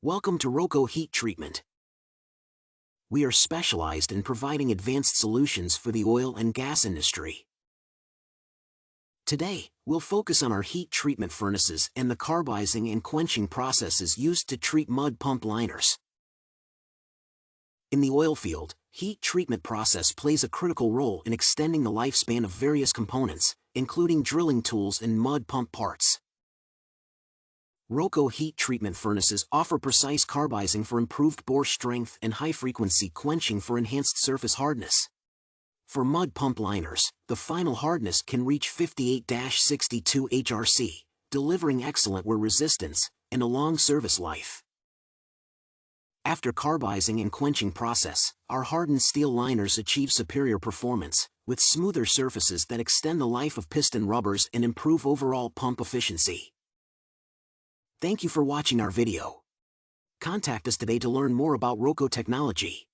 Welcome to ROCHO Heat Treatment. We are specialized in providing advanced solutions for the oil and gas industry. Today, we'll focus on our heat treatment furnaces and the carburizing and quenching processes used to treat mud pump liners. In the oil field, heat treatment process plays a critical role in extending the lifespan of various components, including drilling tools and mud pump parts. ROCHO heat treatment furnaces offer precise carburizing for improved bore strength and high-frequency quenching for enhanced surface hardness. For mud pump liners, the final hardness can reach 58-62 HRC, delivering excellent wear resistance and a long service life. After carburizing and quenching process, our hardened steel liners achieve superior performance, with smoother surfaces that extend the life of piston rubbers and improve overall pump efficiency. Thank you for watching our video. Contact us today to learn more about ROCHO technology.